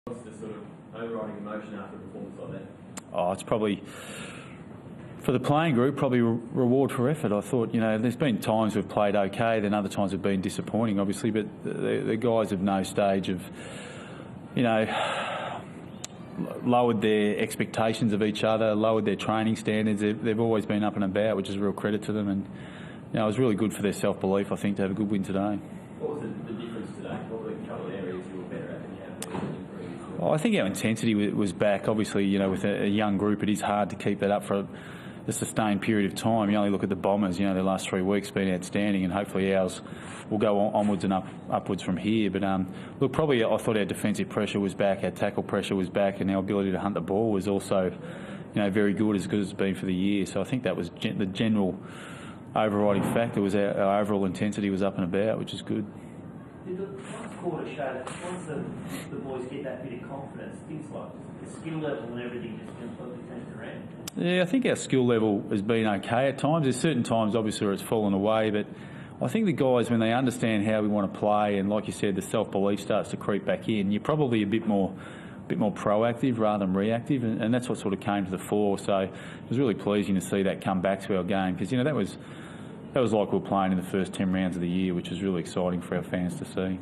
What's the sort of overriding emotion after a performance like that? Oh, it's probably, for the playing group, probably reward for effort. I thought, there's been times we've played okay, then other times have been disappointing, obviously, but the guys of no stage have, lowered their expectations of each other, lowered their training standards. They've always been up and about, which is a real credit to them. And it was really good for their self-belief, I think, to have a good win today. What was the difference today? What were a couple of areas you were better at than you have been in previous years? I think our intensity was back. Obviously, with a young group, it is hard to keep that up for a sustained period of time. You only look at the Bombers, their last 3 weeks been outstanding, and hopefully ours will go onwards and upwards from here. But look, probably I thought our defensive pressure was back, our tackle pressure was back, and our ability to hunt the ball was also, very good as it's been for the year. So I think that was the general overriding factor was our overall intensity was up and about, which is good. Did the last quarter show that once the boys get that bit of confidence, things like the skill level and everything just completely turns around? Yeah, I think our skill level has been okay at times. There's certain times, obviously, where it's fallen away, but I think the guys, when they understand how we want to play, and like you said, the self-belief starts to creep back in, you're probably a bit more proactive rather than reactive, and that's what sort of came to the fore. So it was really pleasing to see that come back to our game, because that was like we were playing in the first 10 rounds of the year, which was really exciting for our fans to see.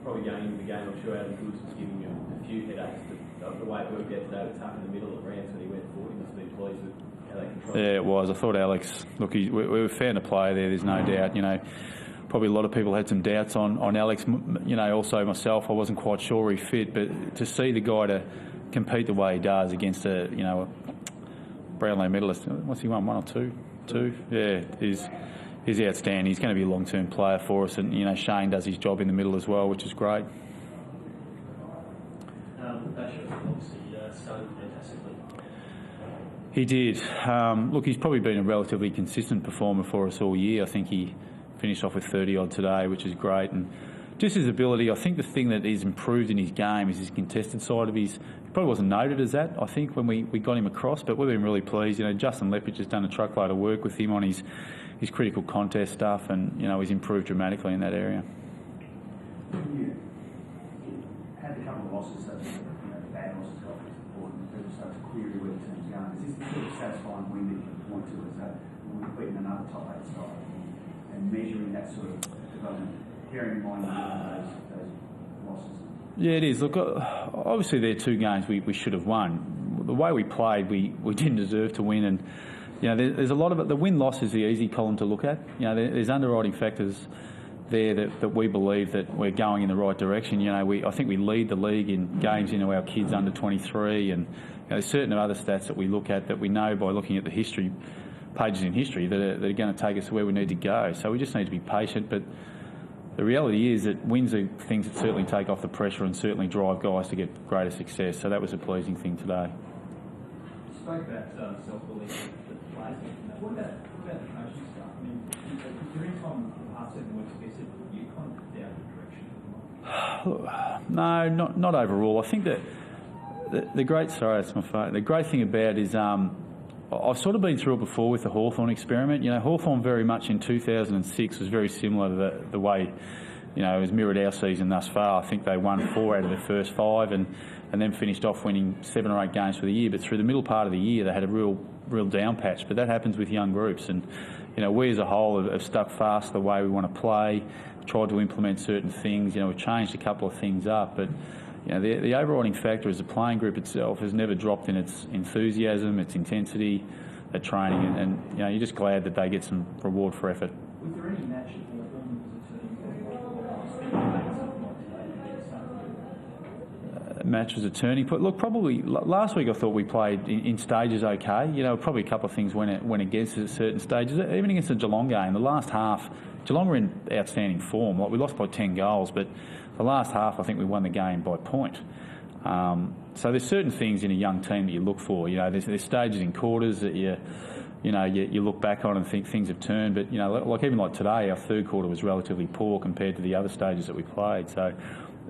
Probably going into the game, I'm sure Adam Goods was giving you a few headaches, but the way it worked out today, it was tough in the middle of rounds when he went forward. He must have been pleased with how they controlled it. Yeah, it was. I thought Alex, look, we found a player there, there's no doubt. Probably a lot of people had some doubts on Alex. Also myself, I wasn't quite sure he fit, but to see the guy to compete the way he does against a Brownlow medalist, what's he won, 1 or 2? 2? Yeah, he's outstanding. He's going to be a long-term player for us, and Shane does his job in the middle as well, which is great. He did. Look, he's probably been a relatively consistent performer for us all year. I think he finished off with 30-odd today, which is great. And just his ability, I think the thing that he's improved in his game is his contested side of his. He probably wasn't noted as that, I think, when we got him across, but we've been really pleased. Justin Leppich has done a truckload of work with him on his critical contest stuff, and, he's improved dramatically in that area. You had a couple of losses, so bad losses got important, but it started to query where the team's going. Is this the sort of satisfying win that you can point to as that we've beaten another top 8 side, and measuring that sort of development, bearing in mind those losses? Yeah, it is. Look, obviously they're 2 games we should have won. The way we played, we didn't deserve to win, and there's a lot of it. The win-loss is the easy column to look at. There's underwriting factors there that we believe that we're going in the right direction. I think we lead the league in games into our kids under 23, and there's certain other stats that we look at that we know by looking at the history pages in history that are going to take us to where we need to go. So we just need to be patient, but the reality is that wins are things that certainly take off the pressure and certainly drive guys to get greater success. So that was a pleasing thing today. You spoke about self-belief that the players. What about the coaching staff? I mean, during time the past 7 weeks, you kind of doubt the direction? No, not overall. I think that the great. Sorry, that's my phone. The great thing about it is I've sort of been through it before with the Hawthorn experiment. Hawthorn very much in 2006 was very similar to the way, it was mirrored our season thus far. I think they won 4 out of their first 5 and then finished off winning 7 or 8 games for the year. But through the middle part of the year, they had a real down patch. But that happens with young groups. And, we as a whole have stuck fast the way we want to play, tried to implement certain things. We've changed a couple of things up. But the overriding factor is the playing group itself has never dropped in its enthusiasm, its intensity, at training, and you're just glad that they get some reward for effort. Was there any match at Hawthorn Match was a turning point. Look, probably last week I thought we played in stages okay. Probably a couple of things went against us at certain stages. Even against the Geelong game, the last half, Geelong were in outstanding form. Like we lost by 10 goals, but the last half I think we won the game by point. So there's certain things in a young team that you look for. There's stages in quarters that you look back on and think things have turned. But even like today, our third quarter was relatively poor compared to the other stages that we played. So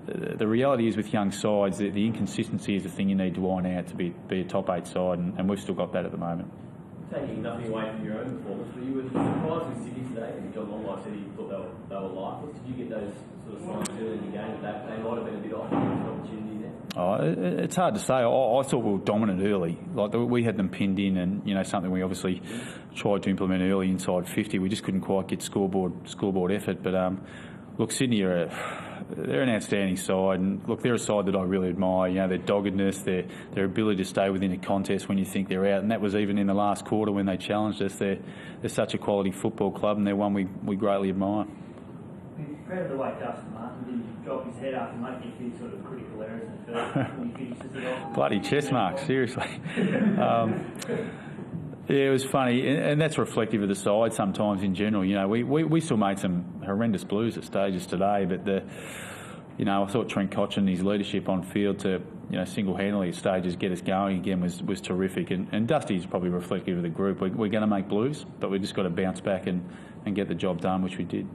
the reality is with young sides, the inconsistency is the thing you need to iron out to be a top 8 side, and we've still got that at the moment. Taking nothing away from your own performance, but you were surprised with Sydney today, and John Longmire said he thought they were lifeless. Did you get those sort of signs early in the game that they might have been a bit off? It's hard to say. I thought we were dominant early. Like we had them pinned in, and something we obviously tried to implement early inside 50. We just couldn't quite get scoreboard effort. But look, Sydney they're an outstanding side, and look, they're a side that I really admire. Their doggedness, their ability to stay within a contest when you think they're out, and that was even in the last quarter when they challenged us. They're such a quality football club, and they're one we greatly admire. Proud of the way Dustin Martin didn't drop his head after making a few sort of critical errors in the first when he finishes it off. Bloody chest mark, seriously. Yeah, it was funny, and that's reflective of the side sometimes in general. We still made some horrendous blues at stages today, but I thought Trent Cotchin, his leadership on field to single-handedly at stages get us going again was terrific. And Dusty's probably reflective of the group. We're going to make blues, but we've just got to bounce back and get the job done, which we did.